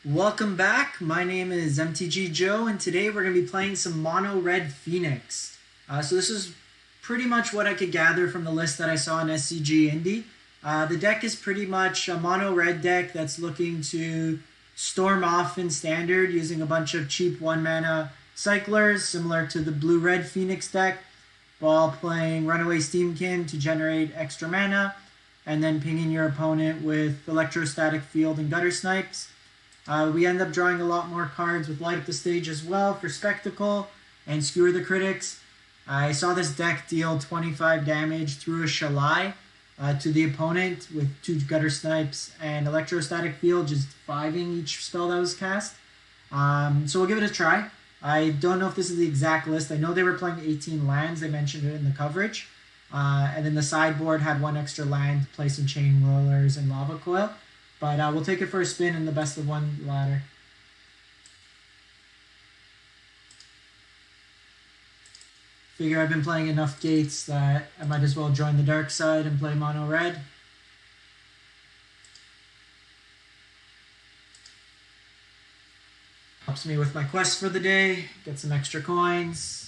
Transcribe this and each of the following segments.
Welcome back. My name is MTG Joe, and today we're going to be playing some Mono Red Phoenix. So this is pretty much what I could gather from the list that I saw in SCG Indie. The deck is pretty much a Mono Red deck that's looking to storm off in Standard using a bunch of cheap 1-mana cyclers, similar to the Blue Red Phoenix deck, while playing Runaway Steam-Kin to generate extra mana, and then pinging your opponent with Electrostatic Field and Guttersnipes. We end up drawing a lot more cards with Light Up the Stage as well for Spectacle and Skewer the Critics. I saw this deck deal 25 damage through a Shalai to the opponent with 2 Guttersnipes and Electrostatic Field, just 5ing each spell that was cast. So we'll give it a try. I don't know if this is the exact list. I know they were playing 18 lands. They mentioned it in the coverage. And then the sideboard had 1 extra land to play some Chain Whirlers and Lava Coil. But we'll take it for a spin in the best of 1 ladder. Figure I've been playing enough gates that I might as well join the dark side and play Mono Red. Helps me with my quest for the day, get some extra coins.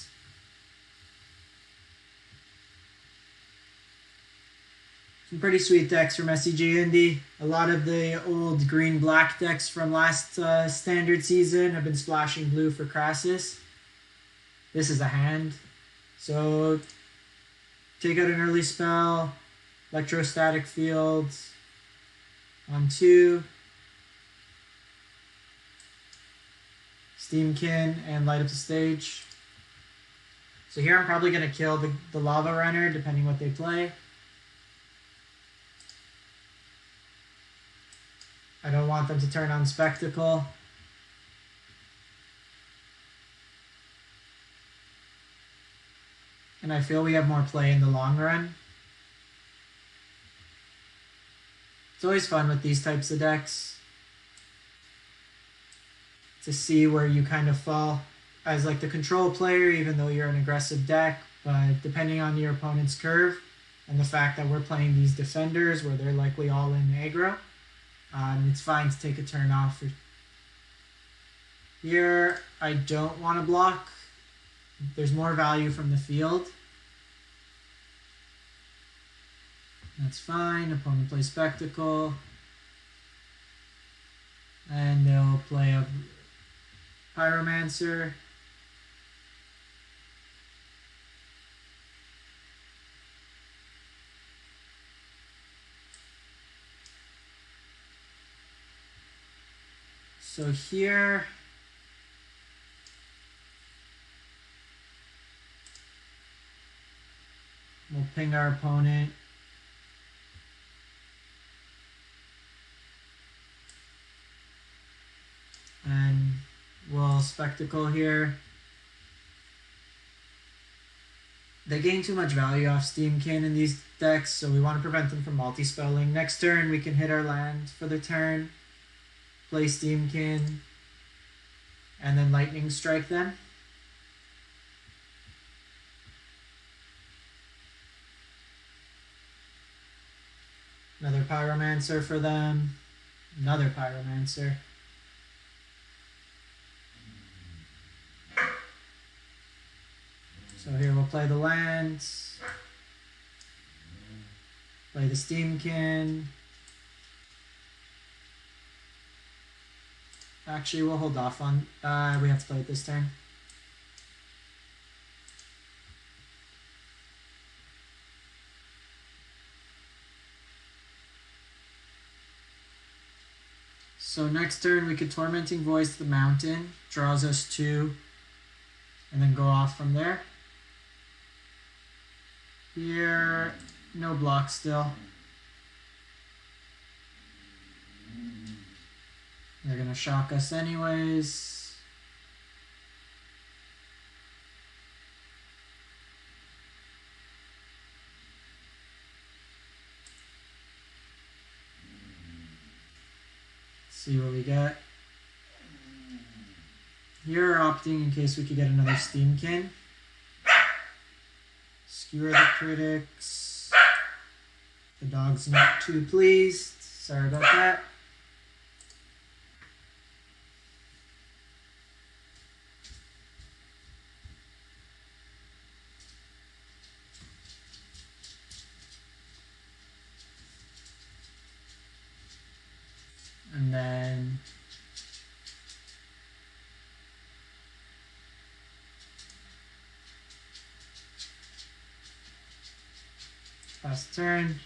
Some pretty sweet decks from SCG Indie. A lot of the old green-black decks from last standard season have been splashing blue for Crassus. This is a hand. So take out an early spell, Electrostatic Field on 2, Steam-Kin, and Light Up the Stage. So here I'm probably going to kill the Lavarunner, depending what they play. I don't want them to turn on Spectacle. And I feel we have more play in the long run. It's always fun with these types of decks to see where you kind of fall as like the control player, even though you're an aggressive deck. But depending on your opponent's curve and the fact that we're playing these defenders where they're likely all in aggro, it's fine to take a turn off. Here, I don't want to block. There's more value from the field. That's fine. Opponent plays Spectacle. And they'll play a Pyromancer. So here, we'll ping our opponent. And we'll Spectacle here. They gain too much value off Steam-Kin in these decks, so we want to prevent them from multi-spelling. Next turn, we can hit our land for the turn. Play Steam-Kin, and then Lightning Strike them. Another Pyromancer for them. Another Pyromancer. So here we'll play the lands. Play the Steam-Kin. Actually, we'll hold off on... we have to play it this turn. So next turn, we could Tormenting Voice the Mountain. Draws us 2. And then go off from there. Here, no block still. They're going to shock us anyways. Let's see what we get. Here, opting in case we could get another Steam-Kin. Skewer the Critics. The dog's not too pleased. Sorry about that. Pass the turn.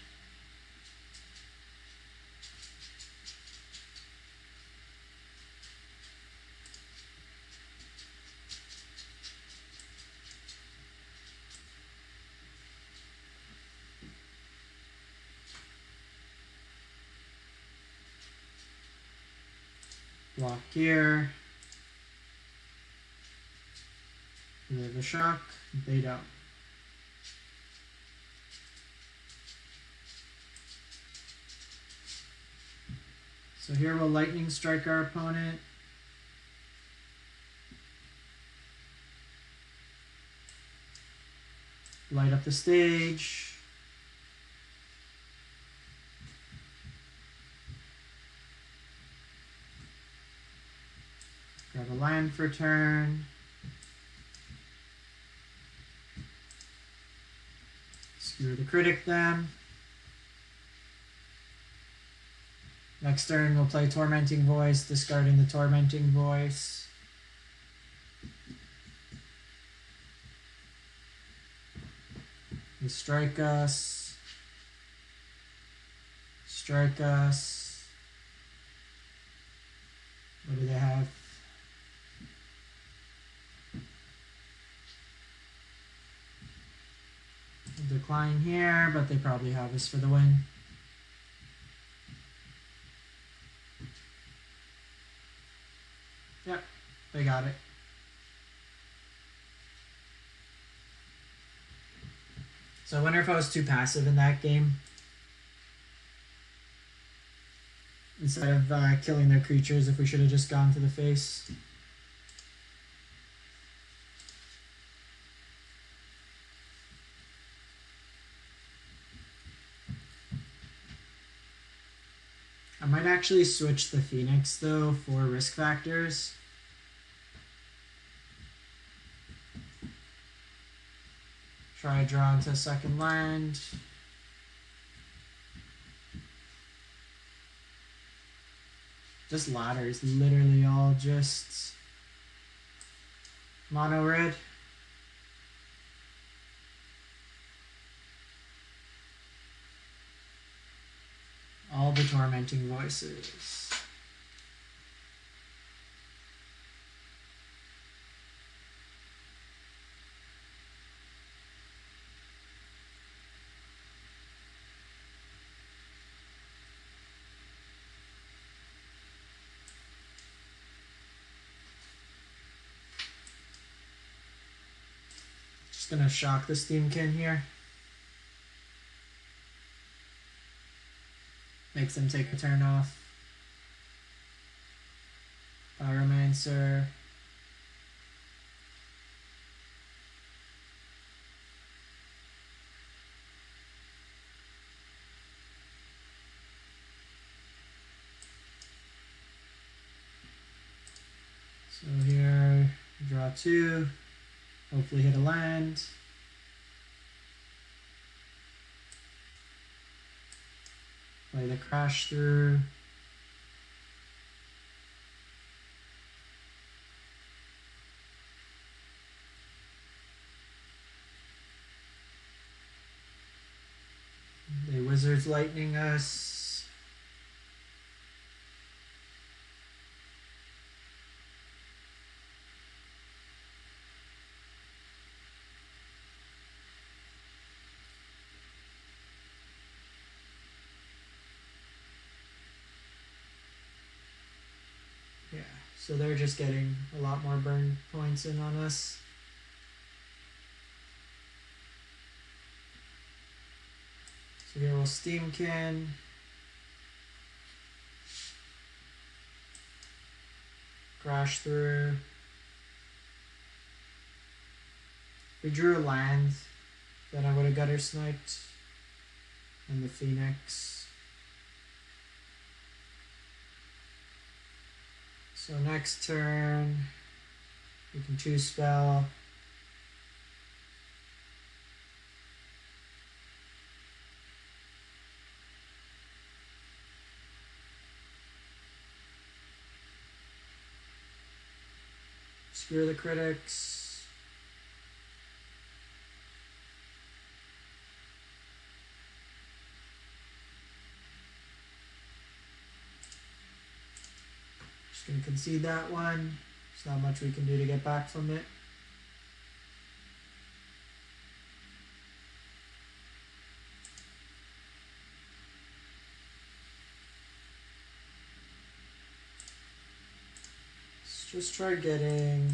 Block here. We have a shock. They don't. So here we'll lightning strike our opponent. Light up the stage. Grab a land for turn. Skewer the Critic them. Next turn we'll play Tormenting Voice, discarding the Tormenting Voice. They strike us. Strike us. What do they have? Decline here, but they probably have us for the win. Yep, they got it. So I wonder if I was too passive in that game. Instead of killing their creatures, if we should have just gone to the face. I might actually switch the Phoenix though for risk factors. Try draw into a second land. This ladder is literally all just mono red. All the Tormenting Voices. Just gonna shock the Steam-Kin here. Makes them take a turn off. Pyromancer. So here, draw two. Hopefully hit a land. Play the crash through. They Wizards lightning us. Yeah, so they're just getting a lot more burn points in on us. So here we'll Steam-Kin. Crash through. If we drew a land, then I would have Guttersniped. And the Phoenix. So next turn, we can choose spell. Skewer the Critics. Just going to concede that one. There's not much we can do to get back from it. Let's just try getting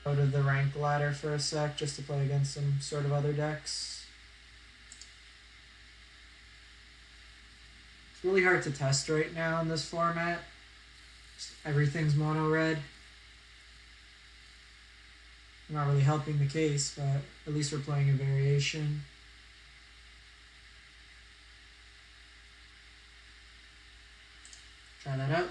out of the rank ladder for a sec just to play against some sort of other decks. It's really hard to test right now in this format. Everything's mono red. Not really helping the case, but at least we're playing a variation. Try that out.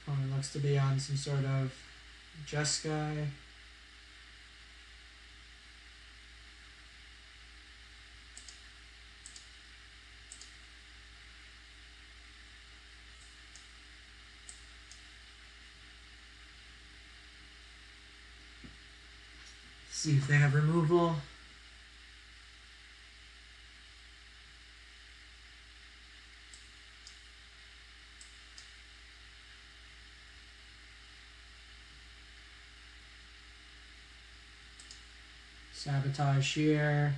Opponent looks to be on some sort of Jeskai. See if they have removal. Sabotage here.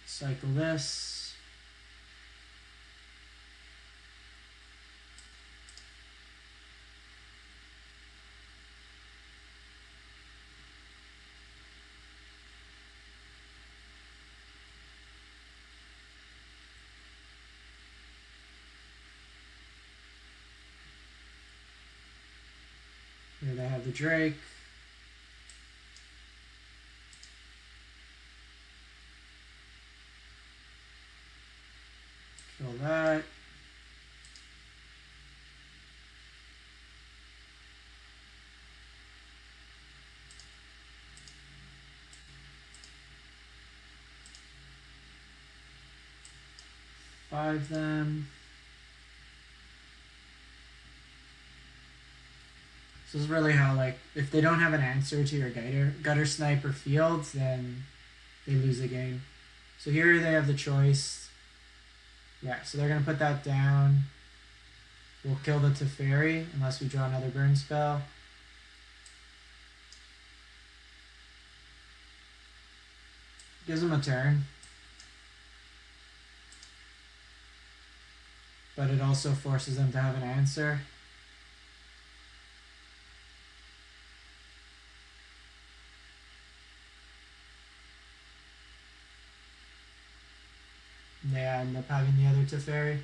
Cycle this. Here they have the Drake. Kill that. Five them. This is really how, like, if they don't have an answer to your Guttersnipe or Fields, then they lose the game. So here they have the choice. Yeah, so they're going to put that down. We'll kill the Teferi unless we draw another burn spell. Gives them a turn. But it also forces them to have an answer. Yeah, end up having the other Teferi.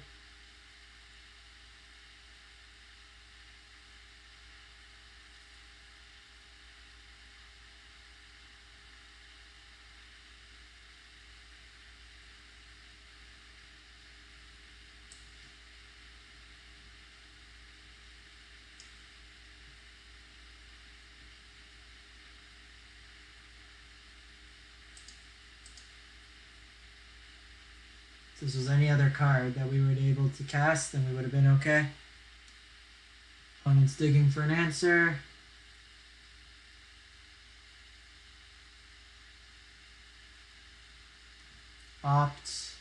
If this was any other card that we were able to cast, then we would have been okay. Opponent's digging for an answer. Opt.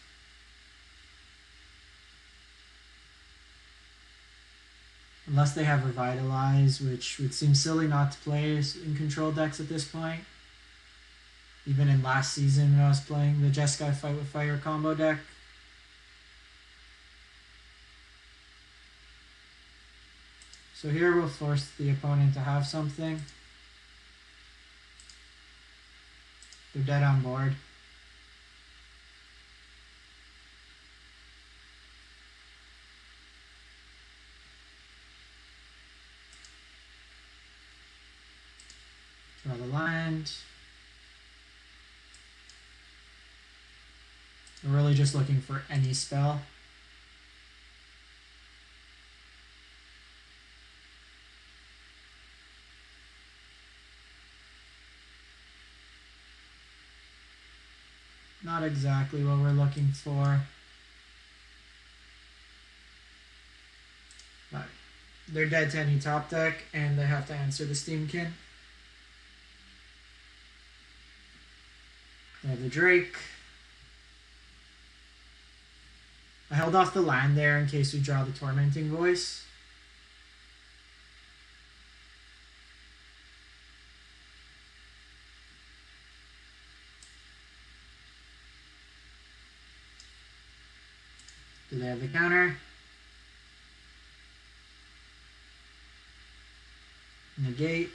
Unless they have Revitalize, which would seem silly not to play in control decks at this point. Even in last season when I was playing the Jeskai Fight with Fire combo deck. So here we'll force the opponent to have something. They're dead on board. Draw the land. We're really just looking for any spell. not exactly what we're looking for. But they're dead to any top deck, and they have to answer the Steam-Kin. They have the Drake. I held off the land there in case we draw the Tormenting Voice. Do they have the counter? Negate.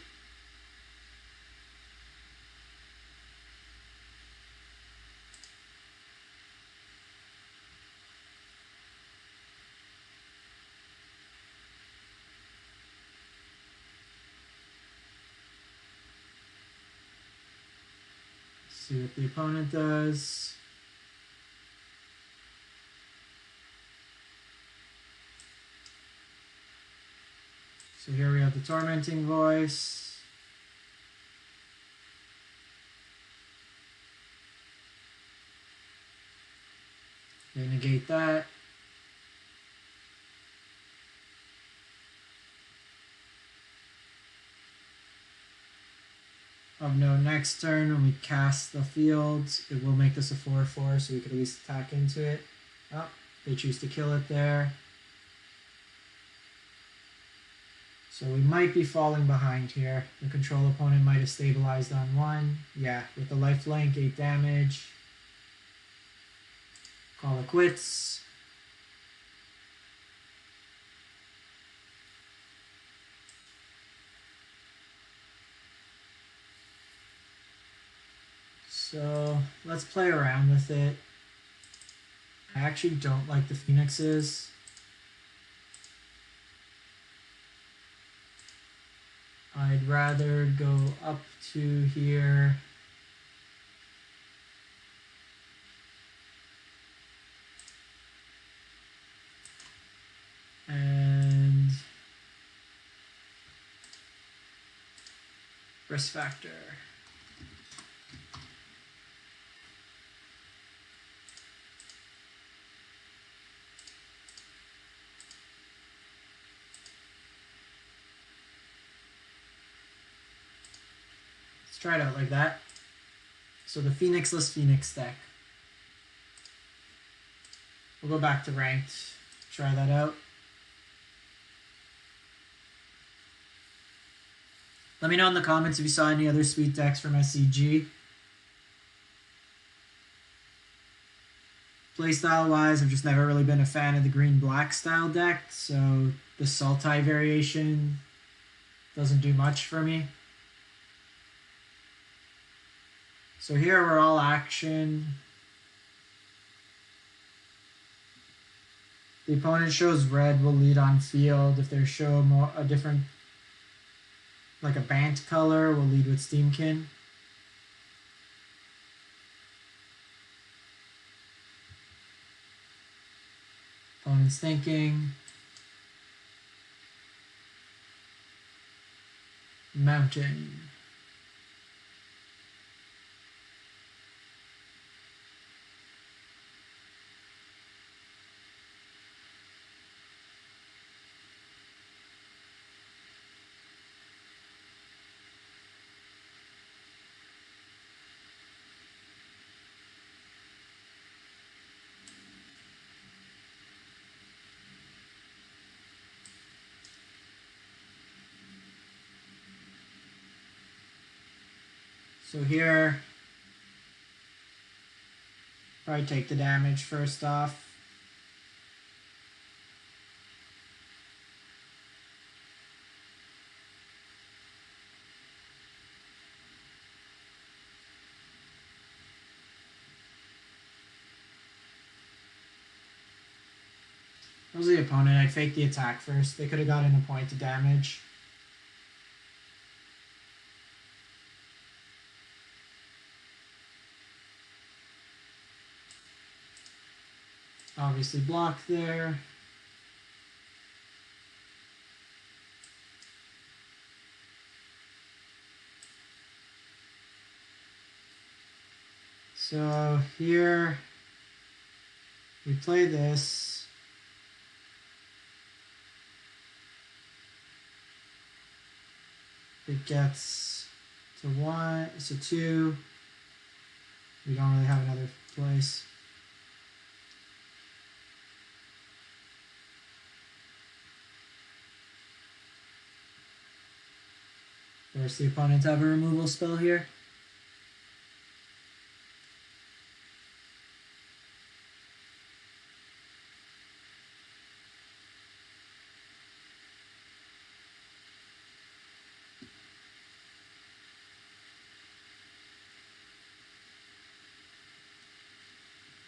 See what the opponent does. So here we have the Tormenting Voice. They negate that. Of note, next turn when we cast the field, it will make this a 4/4, so we could at least attack into it. Oh, they choose to kill it there. So we might be falling behind here. The control opponent might have stabilized on 1. Yeah, with the lifelink, 8 damage. Call it quits. So let's play around with it. I actually don't like the Phoenixes. I'd rather go up to here. And risk factor. Let's try it out like that. So the Phoenixless Phoenix deck. We'll go back to ranked. Try that out. Let me know in the comments if you saw any other sweet decks from SCG. Playstyle wise, I've just never really been a fan of the green-black style deck, so the Sultai variation doesn't do much for me. So here we're all action. The opponent shows red, will lead on field. If they show a different, like a Bant color, we'll lead with Steam-Kin. Opponent's thinking. Mountain. So here, probably take the damage first off. That was the opponent. I'd fake the attack first. They could have gotten a point to damage. Obviously block there. So here we play this. It gets to 1, so 2. We don't really have another place. Force the opponent to have a removal spell here.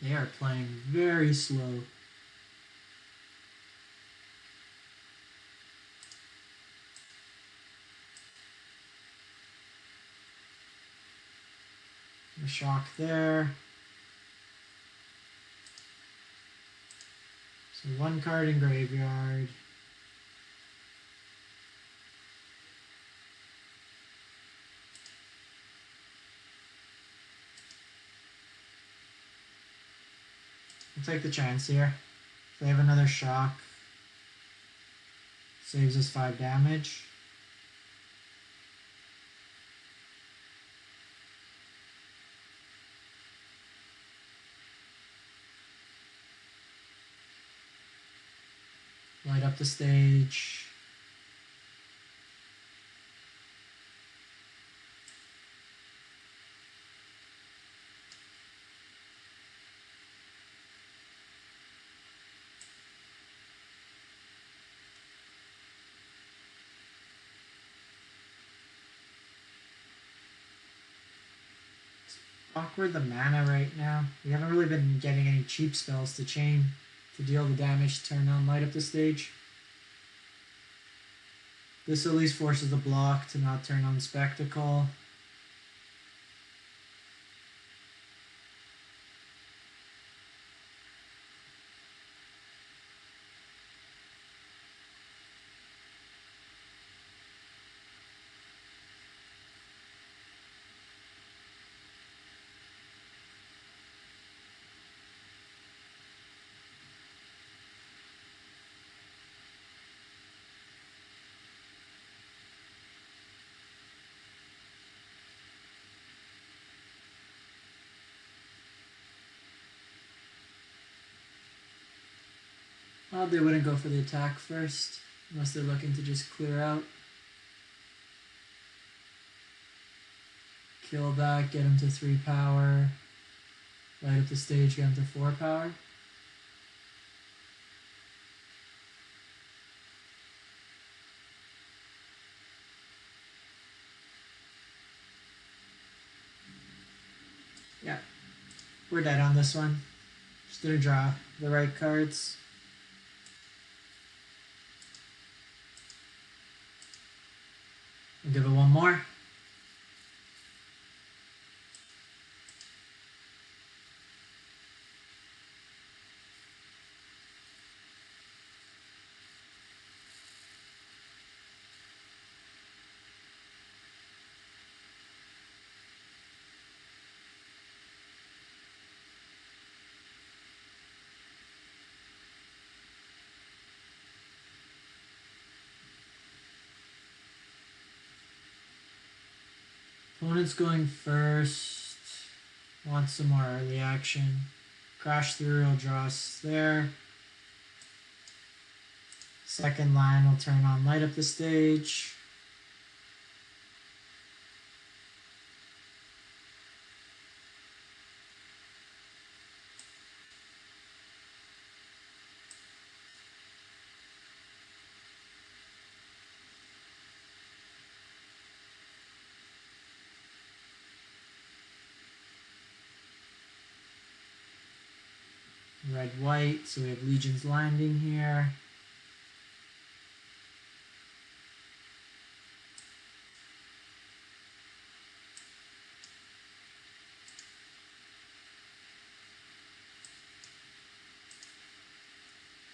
They are playing very slow. A shock there. So 1 card in graveyard. We'll take the chance here. If they have another shock, saves us 5 damage. Light up the stage. Awkward the mana right now. We haven't really been getting any cheap spells to chain to deal the damage, turn on, light up the stage. This at least forces the block to not turn on Spectacle. Well, they wouldn't go for the attack first, unless they're looking to just clear out. Kill that, get him to 3 power. Light up the stage, get him to 4 power. Yeah, we're dead on this one. Just gonna draw the right cards. I'll give it one more. Opponent's going first. Wants some more early action. Crash through, he'll draw us there. Second line will turn on, light up the stage. Red, white, so we have Legion's Landing here.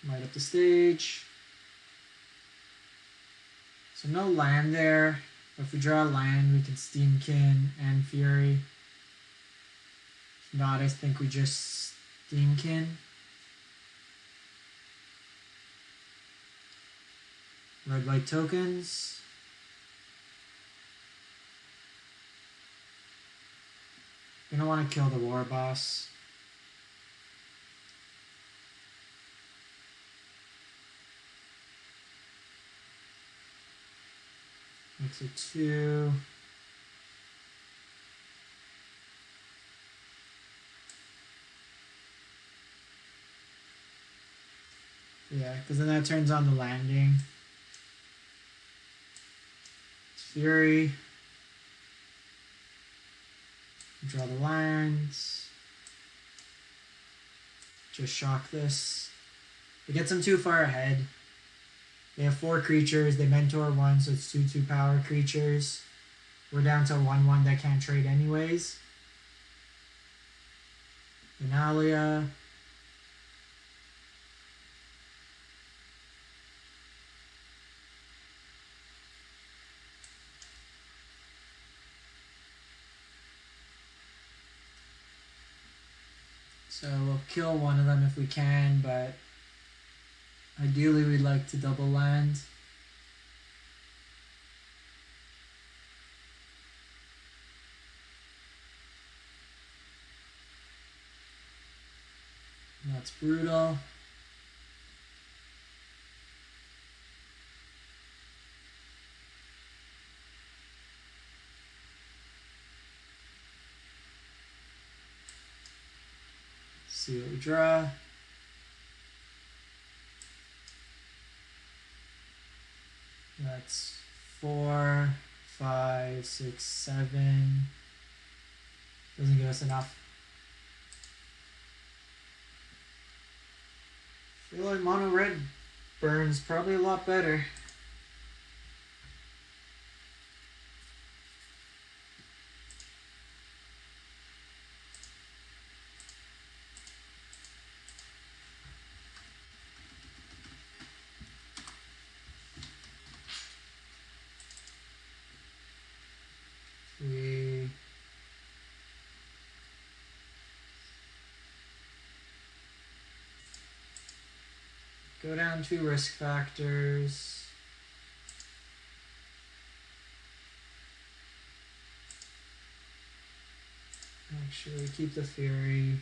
Light up the stage. So no land there. But if we draw a land, we can Steam-Kin and Fury. Not, I think we just Steam-Kin. Red white tokens. Gonna want to kill the war boss. Makes it 2. Yeah, because then that turns on the landing. Fury. Draw the lands. Just shock this. It gets them too far ahead. They have 4 creatures. They mentor 1, so it's 2 power creatures. We're down to 1/1 that can't trade anyways. Benalia. So we'll kill one of them if we can, but ideally we'd like to double land. That's brutal. See what we draw. That's 4, 5, 6, 7. Doesn't give us enough. I feel like mono red burns probably a lot better. We go down 2 risk factors. Make sure we keep the Fury.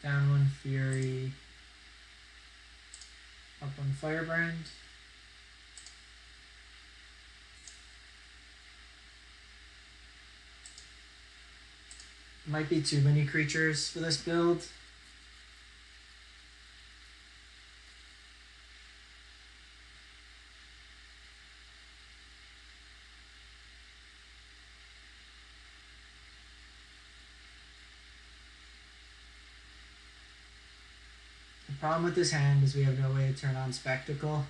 Down 1 Fury. Up 1 Firebrand. Might be too many creatures for this build. The problem with this hand is we have no way to turn on Spectacle.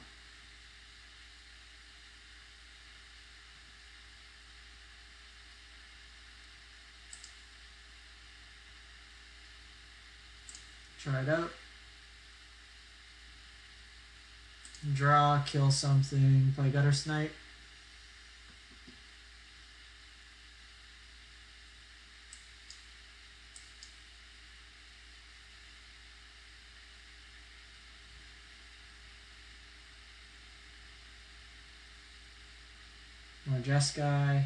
Try it out. Draw, kill something, play Guttersnipe. More Jeskai.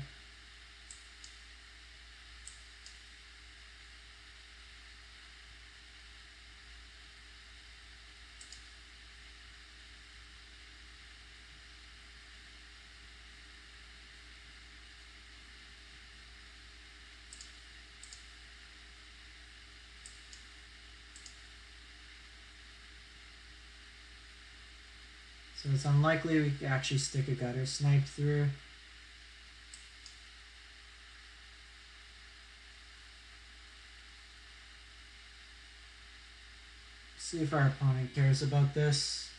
So it's unlikely we can actually stick a Guttersnipe through. See if our opponent cares about this.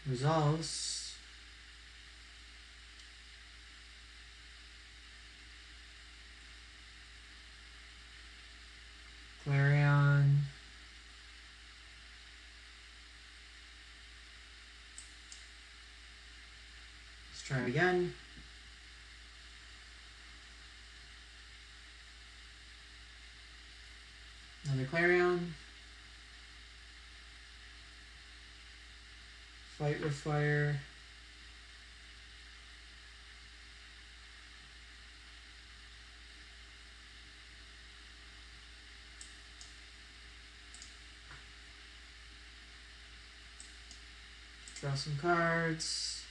Resolves. Clarion. Let's try it again. Another Clarion. Fight with fire. Draw some cards.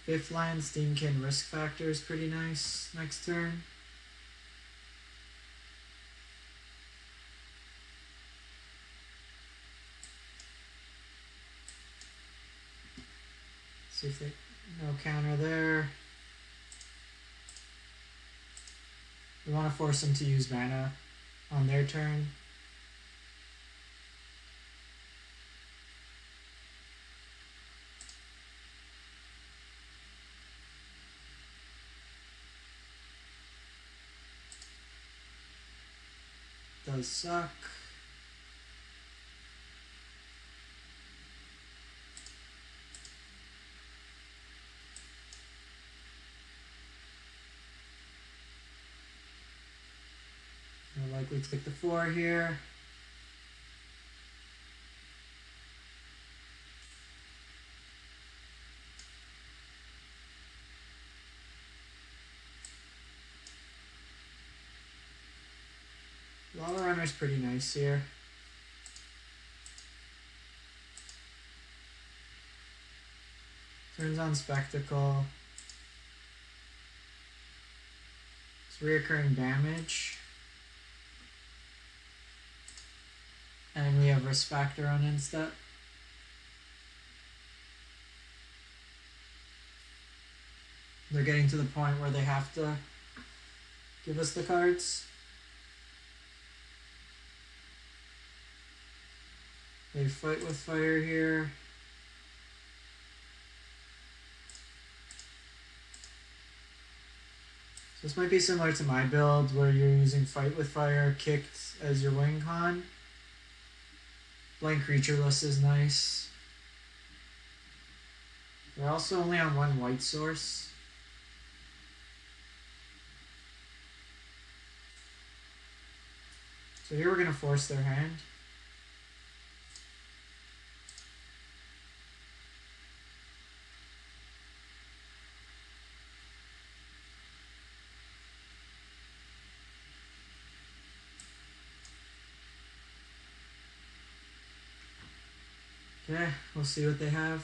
Fifth land, Steam-Kin risk factor is pretty nice next turn. See if they, no counter there. We want to force them to use mana on their turn. Does suck. More likely to take the 4 here. Lavarunner's pretty nice here. Turns on Spectacle. It's reoccurring damage. And we have risk factor on instep. They're getting to the point where they have to give us the cards. They fight with fire here. So this might be similar to my build where you're using fight with fire kicked as your win con. Blank creatureless is nice. They're also only on 1 white source. So here we're going to force their hand. Okay, we'll see what they have.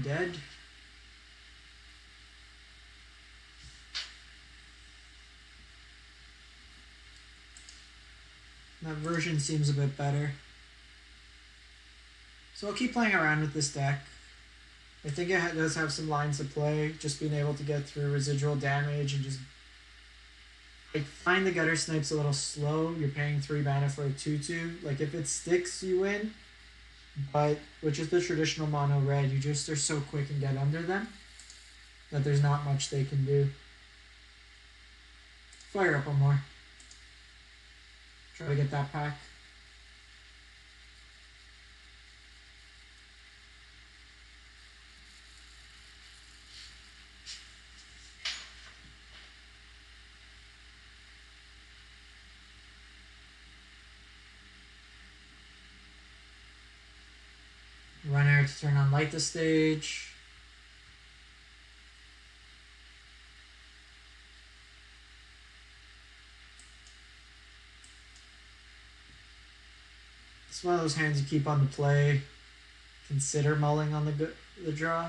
Dead. That version seems a bit better. So I'll keep playing around with this deck. I think it does have some lines to play, just being able to get through residual damage and just... I find the Guttersnipe's a little slow. You're paying 3 mana for a 2/2. Like, if it sticks, you win. But with just the traditional mono red, you just are so quick and get under them that there's not much they can do. Fire up one more. Try to get that pack. Runner to turn on light the stage. It's one of those hands you keep on the play. Consider mulling on the draw.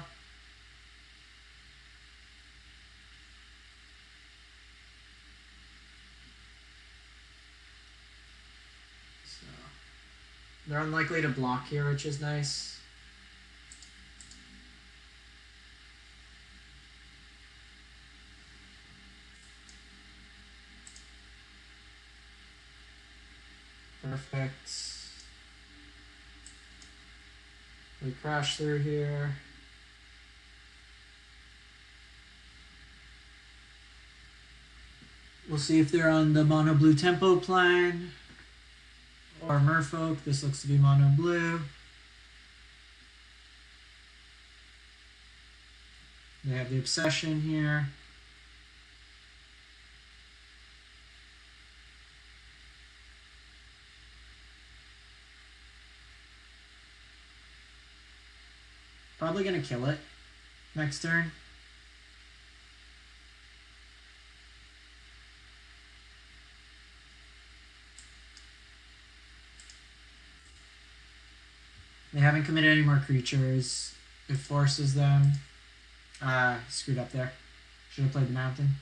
So they're unlikely to block here, which is nice. Perfect. We crash through here. We'll see if they're on the mono blue tempo plan or merfolk. This looks to be mono blue. They have the obsession here. Probably gonna kill it next turn. They haven't committed any more creatures. It forces them. Screwed up there. Should have played the mountain.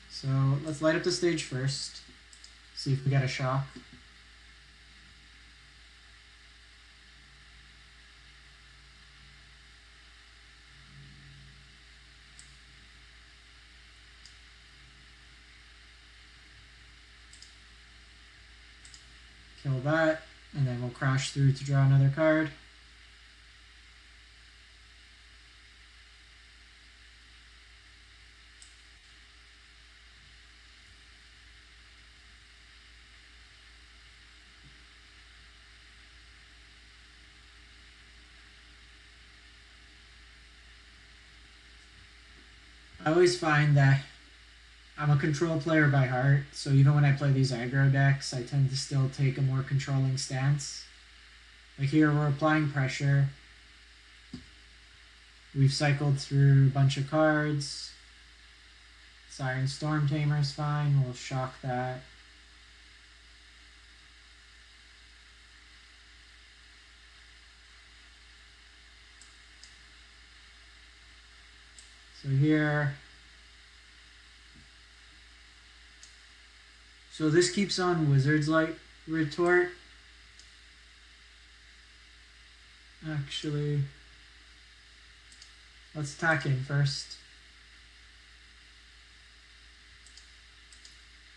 So let's light up the stage first. See if we get a shock. Kill that, and then we'll crash through to draw another card. I always find that I'm a control player by heart, so even when I play these aggro decks, I tend to still take a more controlling stance. Like here, we're applying pressure. We've cycled through a bunch of cards. Siren Storm Tamer is fine, we'll shock that. So here, so this keeps on Wizard's Light Retort. Actually, let's attack in first.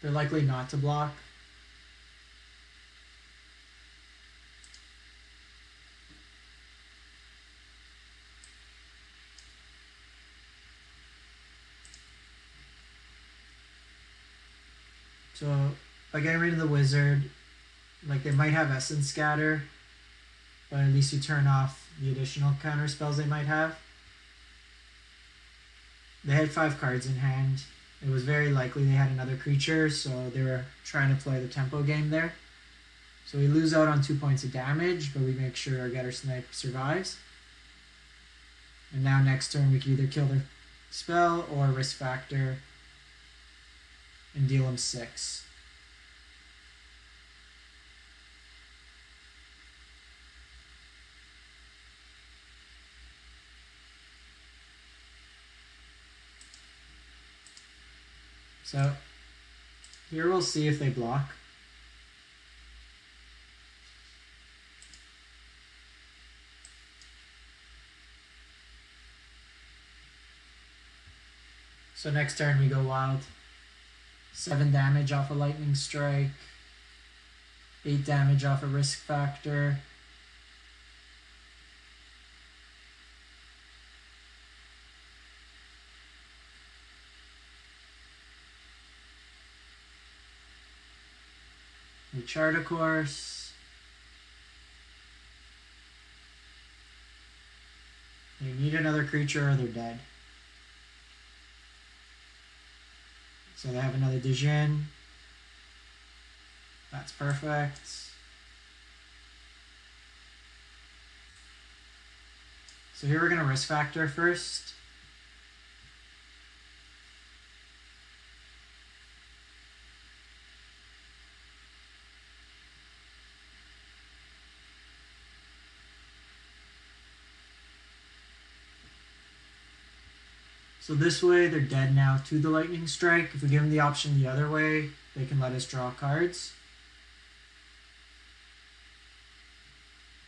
They're likely not to block. So by getting rid of the wizard, like they might have Essence Scatter, but at least you turn off the additional counter spells they might have. They had 5 cards in hand. It was very likely they had another creature, so they were trying to play the tempo game there. So we lose out on 2 points of damage, but we make sure our Guttersnipe survives. And now next turn we can either kill their spell or risk factor and deal them 6. So here we'll see if they block. So next turn we go wild. 7 damage off a lightning strike, 8 damage off a risk factor. We chart a course. They need another creature or they're dead. So they have another Dijin. That's perfect. So here we're going to risk factor first. So this way, they're dead now to the lightning strike. If we give them the option the other way, they can let us draw cards.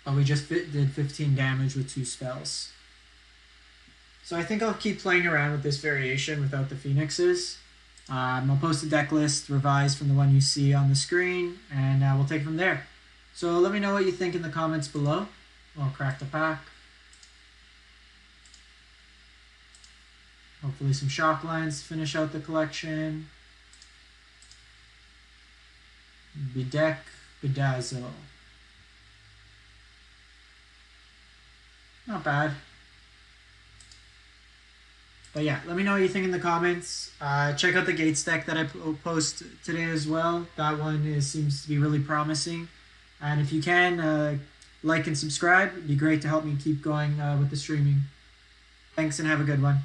But we just did 15 damage with 2 spells. So I think I'll keep playing around with this variation without the Phoenixes. I'll post a deck list revised from the one you see on the screen, and we'll take it from there. So let me know what you think in the comments below. I'll crack the pack. Hopefully some shock lines to finish out the collection. Bedeck, Bedazzle. Not bad. But yeah, let me know what you think in the comments. Check out the Gates deck that I post today as well. That one seems to be really promising. And if you can, like and subscribe. It'd be great to help me keep going with the streaming. Thanks and have a good one.